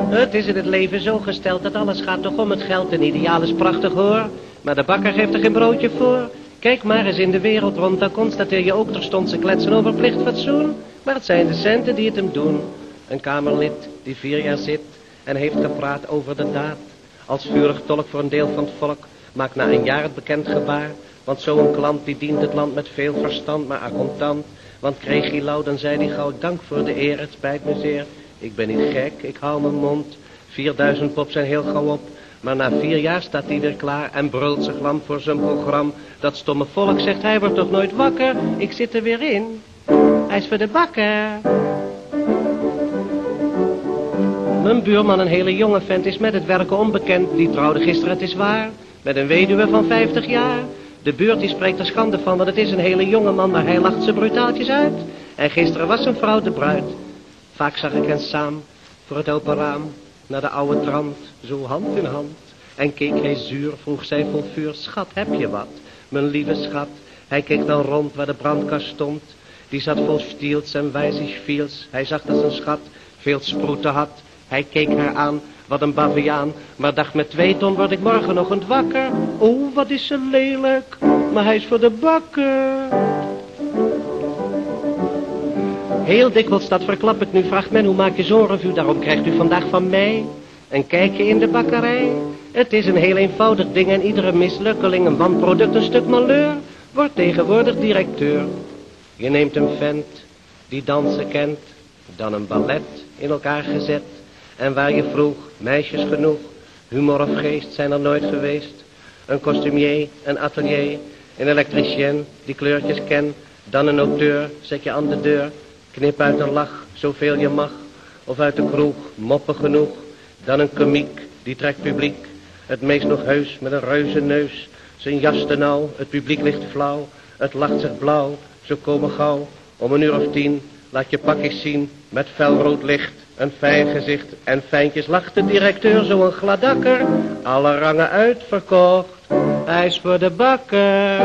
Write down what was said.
Het is in het leven zo gesteld dat alles gaat toch om het geld. Een ideaal is prachtig hoor, maar de bakker geeft er geen broodje voor. Kijk maar eens in de wereld rond, dan constateer je ook terstond ze kletsen over plicht fatsoen. Maar het zijn de centen die het hem doen. Een kamerlid die 4 jaar zit en heeft gepraat over de daad. Als vurig tolk voor een deel van het volk, maakt na een jaar het bekend gebaar. Want zo'n klant die dient het land met veel verstand, maar contant. Want kreeg hij lauw, dan zei hij gauw dank voor de eer, het spijt me zeer. Ik ben niet gek, ik hou mijn mond. 4000 pop zijn heel gauw op. Maar na 4 jaar staat hij weer klaar en brult zich lam voor zijn programma. Dat stomme volk zegt hij wordt toch nooit wakker. Ik zit er weer in, hij is voor de bakker. Mijn buurman, een hele jonge vent, is met het werken onbekend. Die trouwde gisteren, het is waar, met een weduwe van 50 jaar. De buurt die spreekt er schande van, want het is een hele jonge man, maar hij lacht ze brutaaltjes uit. En gisteren was zijn vrouw de bruid. Vaak zag ik hen samen voor het open raam naar de oude trant, zo hand in hand. En keek hij zuur, vroeg zij vol vuur, schat, heb je wat? Mijn lieve schat, hij keek dan rond waar de brandkast stond. Die zat vol stiels en wijzig viels. Hij zag dat zijn schat veel sproeten had. Hij keek haar aan, wat een baviaan. Maar dacht met 2 ton word ik morgenochtend wakker. Oh, wat is ze lelijk, maar hij is voor de bakker. Heel dikwijls, dat verklap ik nu, vraagt men hoe maak je zo'n revue. Daarom krijgt u vandaag van mij een kijkje in de bakkerij. Het is een heel eenvoudig ding en iedere mislukkeling, een wanproduct, een stuk malheur, wordt tegenwoordig directeur. Je neemt een vent die dansen kent, dan een ballet in elkaar gezet. En waar je vroeg, meisjes genoeg, humor of geest zijn er nooit geweest. Een costumier, een atelier, een elektricien die kleurtjes ken. Dan een auteur, zet je aan de deur, knip uit een lach, zoveel je mag. Of uit de kroeg, moppen genoeg. Dan een komiek, die trekt publiek. Het meest nog heus met een reuze neus. Zijn jas te nauw, het publiek ligt flauw. Het lacht zich blauw, zo komen gauw. Om 10:00 laat je pakjes zien met felrood licht. Een fijn gezicht en fijntjes lacht de directeur, zo'n gladakker. Alle rangen uitverkocht, hij is voor de bakker.